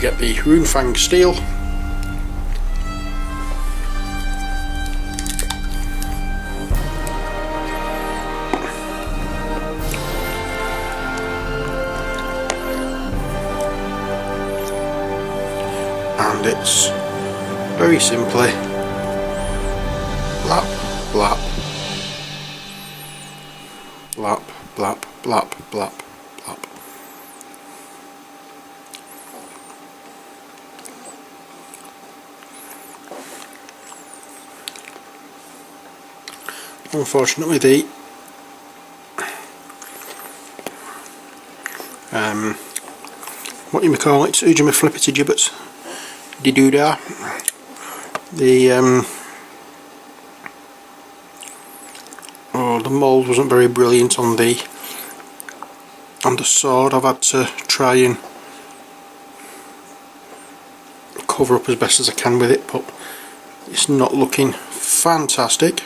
we get the Runefang steel. And it's very simply blap, blap, blap, blap, blap, blap, blap. Unfortunately, the what you may call it, Ujima flippity gibbets, de doodah. The mould wasn't very brilliant on the sword. I've had to try and cover up as best as I can with it, but it's not looking fantastic.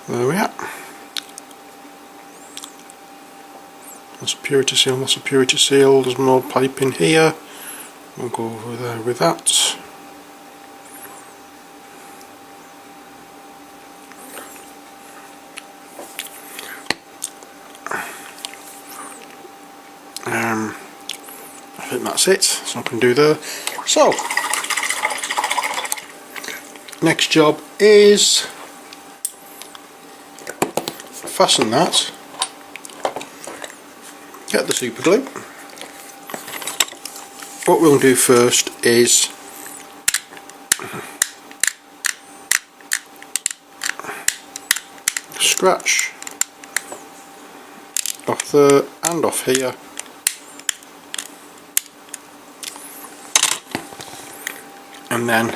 There we are. Lots of purity seal, lots of purity seal. There's more pipe in here. We'll go over there with that. I think that's it. So I can do there. So next job is fasten that, get the super glue. What we'll do first is scratch off there and off here, and then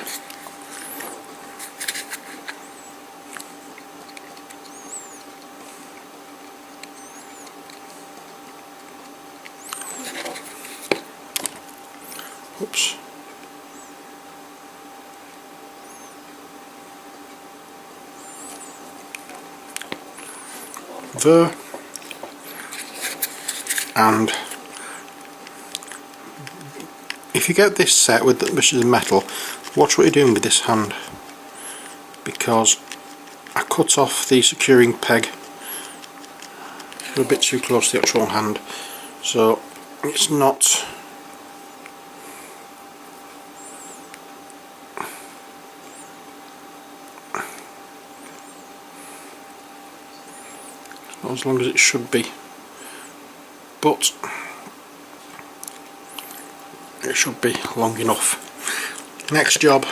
oops. There, and if you get this set with this is metal, watch what you're doing with this hand, because I cut off the securing peg a bit too close to the actual hand, so it's not as long as it should be, but it should be long enough. Next job,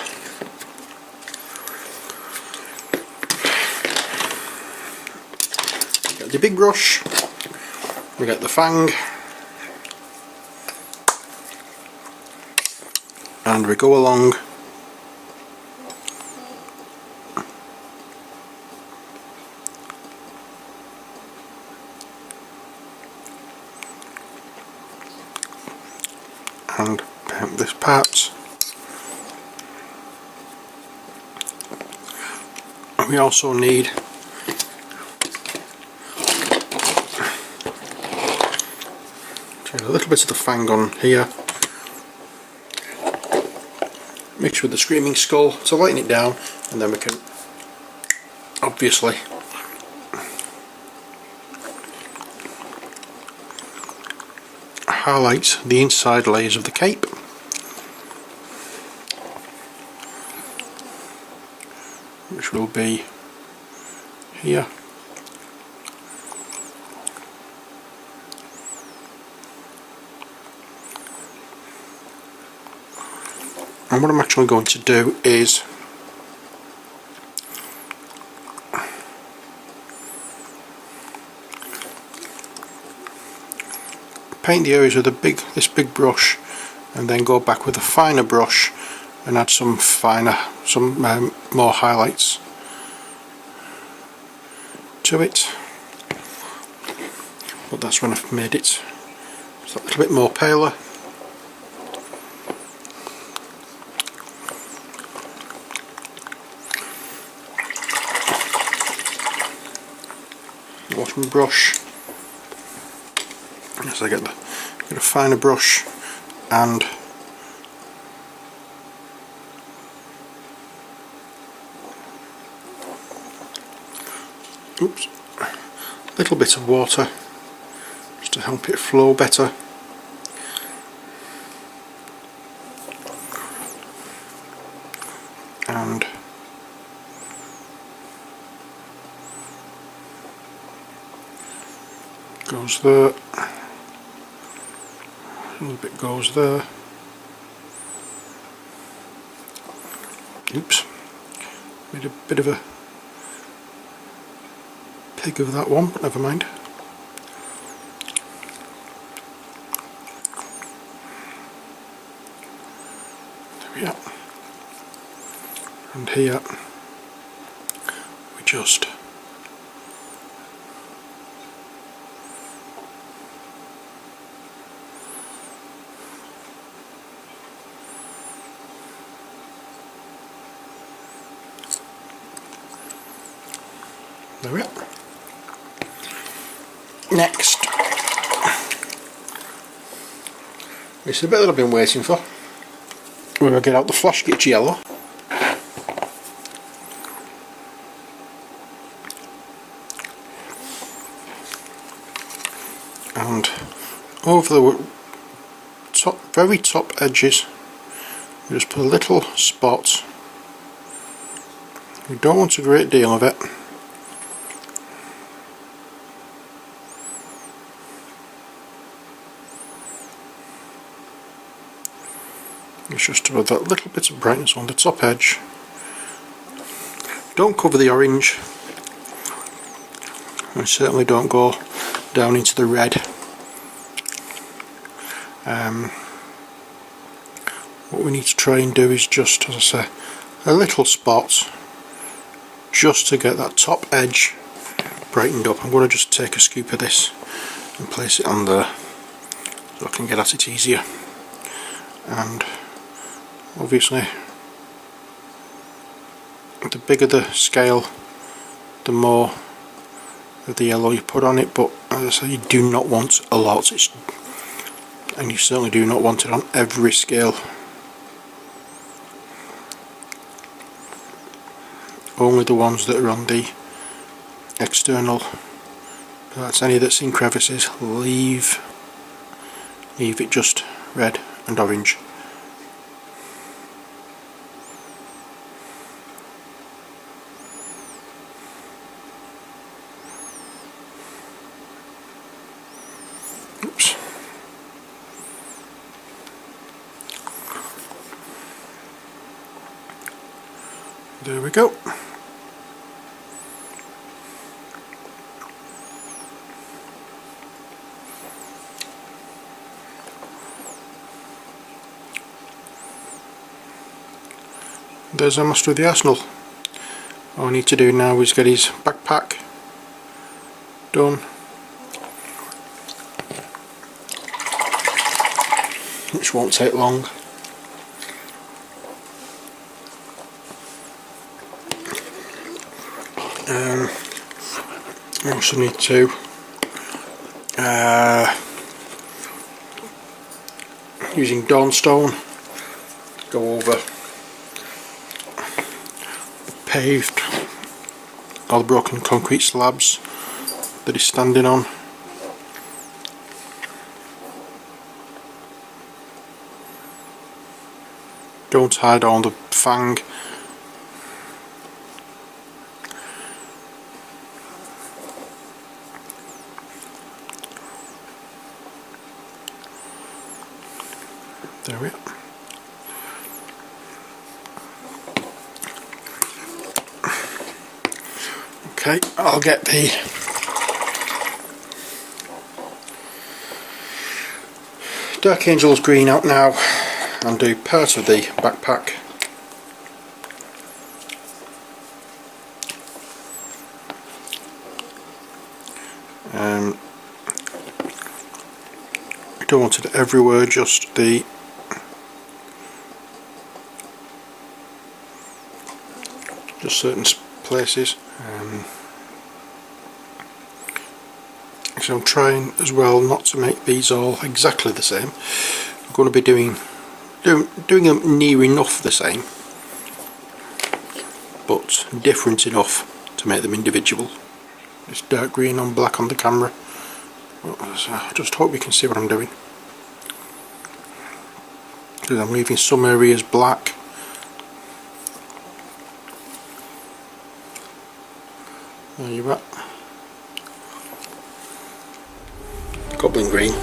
get the big brush, we get the fang, and we go along and paint this part. And we also need a little bit of the fang on here, mix with the screaming skull to lighten it down, and then we can obviously highlight the inside layers of the cape. Which will be here. And what I'm actually going to do is paint the areas with this big brush, and then go back with a finer brush and add some more highlights to it. But that's when I've made it a little bit more paler. wash my brush as I get a finer brush, and oops, a little bit of water just to help it flow better. And goes there, a little bit goes there. Oops, made a bit of a pig of that one, but never mind. There we are. And here we just there we are. Next, this is the bit that I've been waiting for. We're going to get out the flash gauge yellow. And over the very top edges, we just put a little spot. We don't want a great deal of it. It's just to add that little bit of brightness on the top edge. Don't cover the orange, and certainly don't go down into the red. What we need to try and do is just, as I say, a little spot just to get that top edge brightened up. I'm going to just take a scoop of this and place it on there so I can get at it easier. And obviously the bigger the scale, the more of the yellow you put on it, but as I say, you do not want a lot, and you certainly do not want it on every scale. Only the ones that are on the external parts. Any that's in crevices, leave it just red and orange. Oops. There we go. There's our master of the arsenal. All I need to do now is get his backpack done, which won't take long. I also need to using dawnstone go over paved or the broken concrete slabs that he's standing on. Don't hide on the fang. There we are. Okay, I'll get the Dark Angel's green out now and do part of the backpack. I don't want it everywhere, just certain places. So I'm trying as well not to make these all exactly the same. I'm going to be doing them near enough the same, but different enough to make them individual. It's dark green on black on the camera. I just hope you can see what I'm doing. Because I'm leaving some areas black. There you are. Goblin green.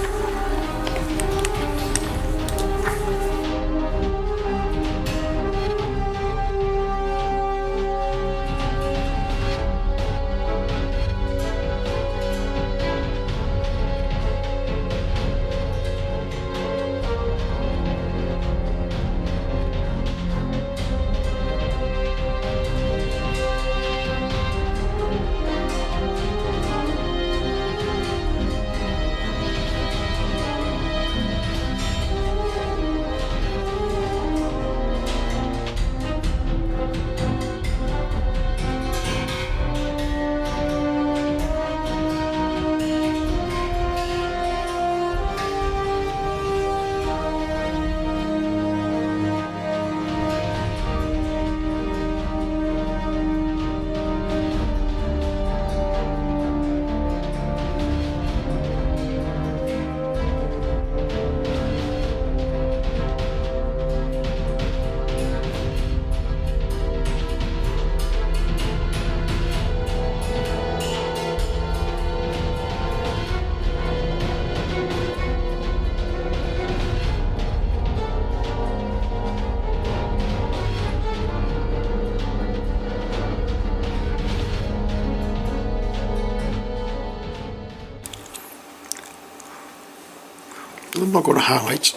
I'm not going to highlight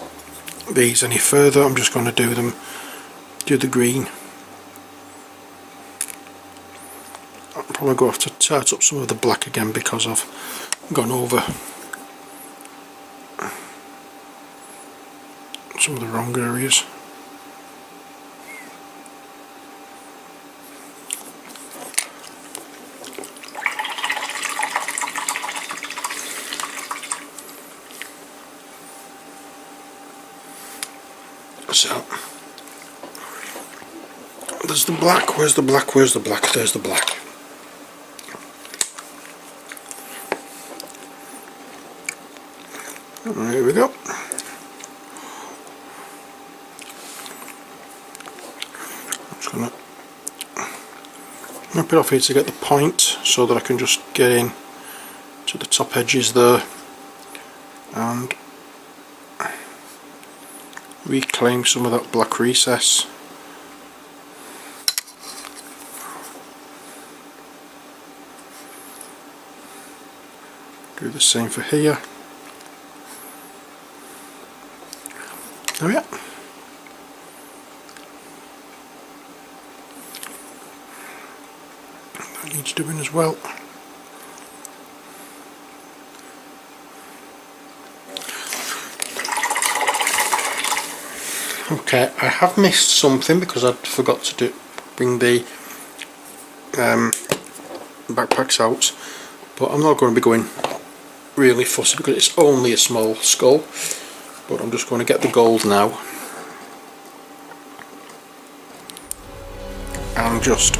these any further. I'm just going to do the green. I'll probably go have to tart up some of the black again because I've gone over some of the wrong areas. So there's the black, where's the black, where's the black, there's the black. There we go. I'm just going to rip it off here to get the point so that I can just get in to the top edges there and reclaim some of that black recess. Do the same for here. There we are. That needs doing as well. Okay, I have missed something because I forgot to bring the backpacks out, but I'm not going to be going really fussy because it's only a small skull. But I'm just going to get the gold now and just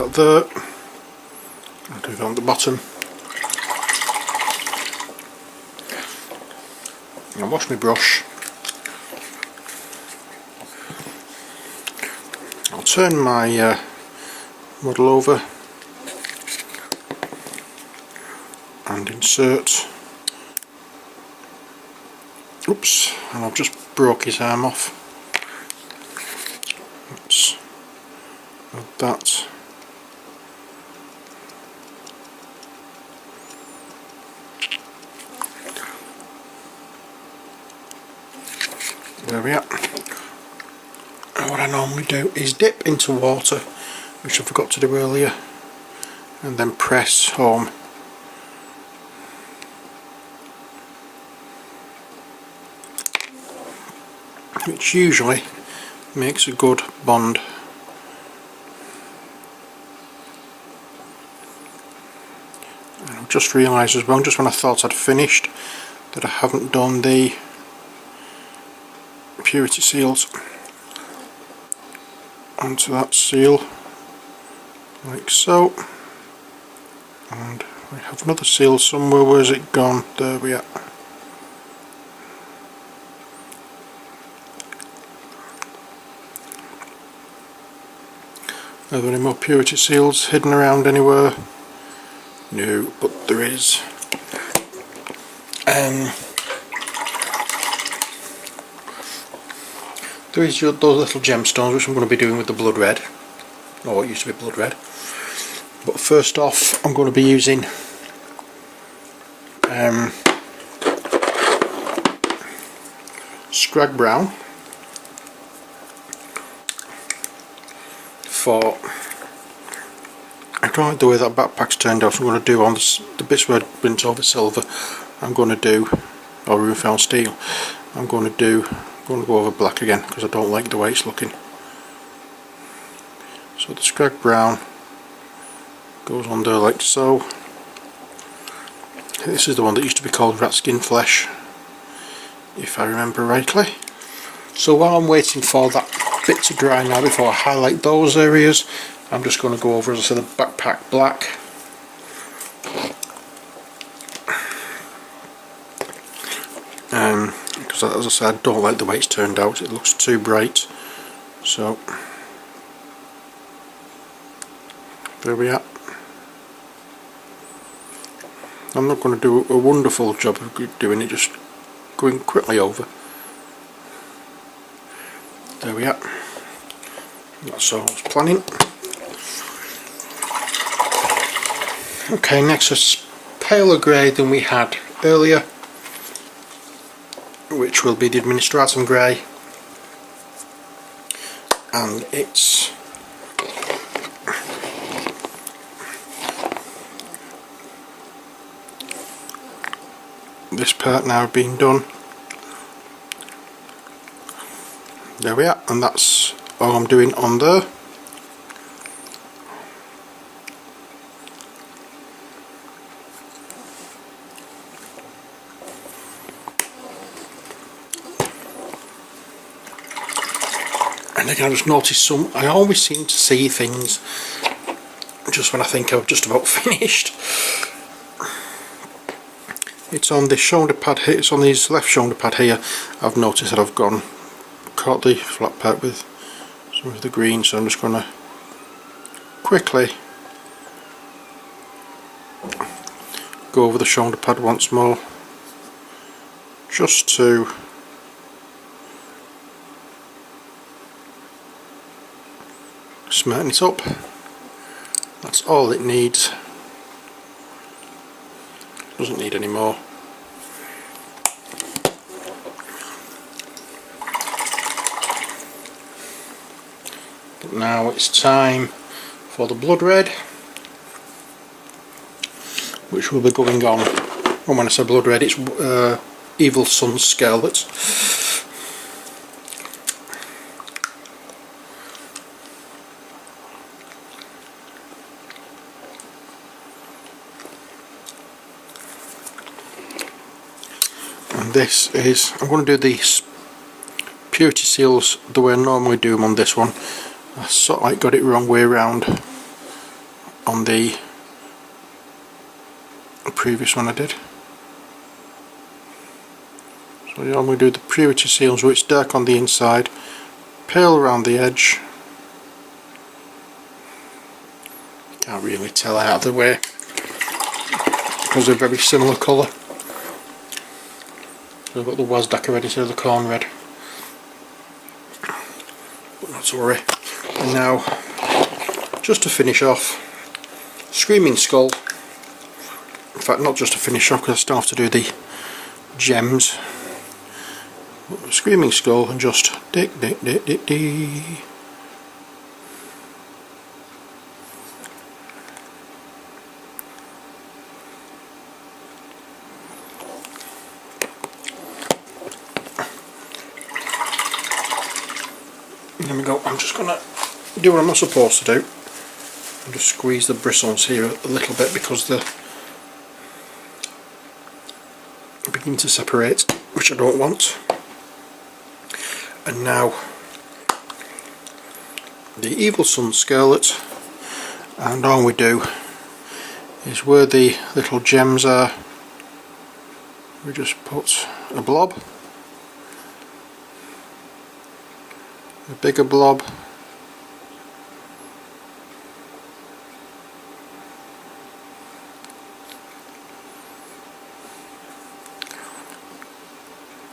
that there. I'll do that on the bottom. I'll wash my brush. I'll turn my model over and insert. Oops, and I've just broke his arm off. Let's add that. There we are. And what I normally do is dip into water, which I forgot to do earlier, and then press home. Which usually makes a good bond. And I've just realised as well, just when I thought I'd finished, that I haven't done the purity seals onto that seal, like so. And we have another seal somewhere. Where's it gone? There we are. Are there any more purity seals hidden around anywhere? No, but there is. There is those little gemstones, which I'm going to be doing with the blood red, or what used to be blood red. But first off, I'm going to be using scrag brown for, I don't like the way that backpack's turned out, so I'm going to do on the bits where I've been over silver, I'm going to do, or Runefound steel, I'm going to go over black again, because I don't like the way it's looking. So the scrag brown goes on there like so. This is the one that used to be called rat skin flesh, if I remember rightly. So while I'm waiting for that bit to dry now, before I highlight those areas, I'm just going to go over, as I said, the backpack black. Because as I said, I don't like the way it's turned out, it looks too bright. So there we are. I'm not going to do a wonderful job of doing it, just going quickly over. There we are. That's all I was planning. Okay, next is paler grey than we had earlier, which will be the Administratum grey, and it's this part now being done. There we are, and that's all I'm doing on there. And again, I just noticed I always seem to see things just when I think I'm just about finished. It's on this shoulder pad here, it's on this left shoulder pad here. I've noticed that I've caught the flat part with some of the green, so I'm just going to quickly go over the shoulder pad once more, just to smarten it up. That's all it needs. Doesn't need any more. But now it's time for the blood red, which will be going on. And when I say blood red, it's Evil Sun's Scarlet. And this is, I'm going to do these purity seals the way I normally do them on this one. I sort of like got it wrong way around on the previous one I did. So I'm going to do the purity seal so it's dark on the inside, pale around the edge. Can't really tell out of the way because they're very similar colour. So I've got the Wasdaka red instead of the corn red, but not to worry. And now, just to finish off, Screaming Skull. In fact, not just to finish off because I still have to do the gems. Screaming Skull and just dick. There we go. I'm just going to do what I'm not supposed to do and just squeeze the bristles here a little bit because they're beginning to separate, which I don't want. And now the Evil Sun Scarlet, and all we do is where the little gems are, we just put a blob, a bigger blob,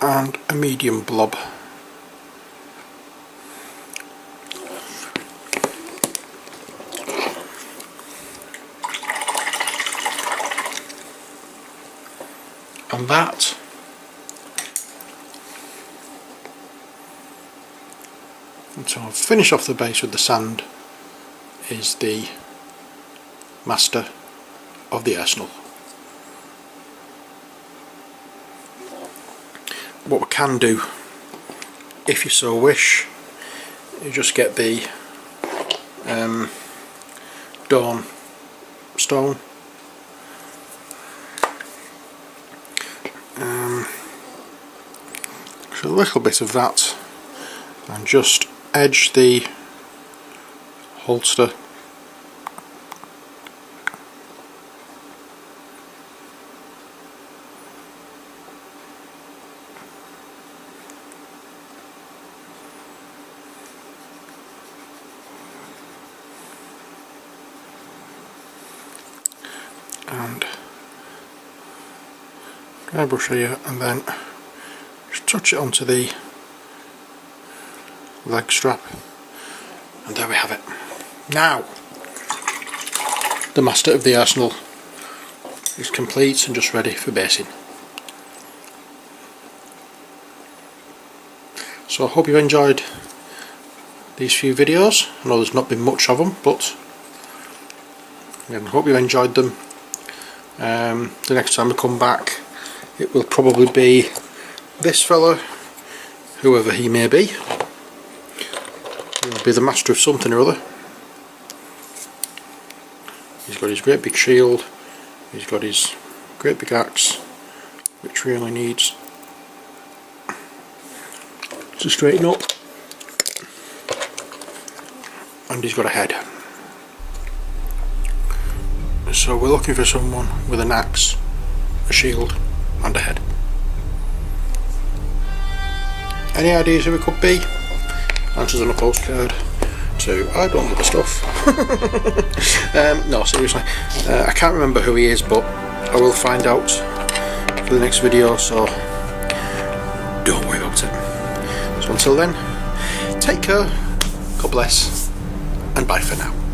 and a medium blob. And that and so I'll finish off the base with the sand is the Master of the Arsenal. What we can do, if you so wish, you just get the Dawn stone, so a little bit of that, and just edge the holster and dry brush here, and then just touch it onto the leg strap, and there we have it. Now the Master of the Arsenal is complete and just ready for basing. So I hope you've enjoyed these few videos. I know there's not been much of them, but I hope you enjoyed them. The next time I come back it will probably be this fella, whoever he may be. He'll be the master of something or other. He's got his great big shield, he's got his great big axe, which really needs to straighten up, and he's got a head. So we're looking for someone with an axe, a shield and a head. Any ideas who it could be? Answers on a postcard to I don't know the stuff. No, seriously, I can't remember who he is, but I will find out for the next video, so don't worry about it. So until then, take care, God bless, and bye for now.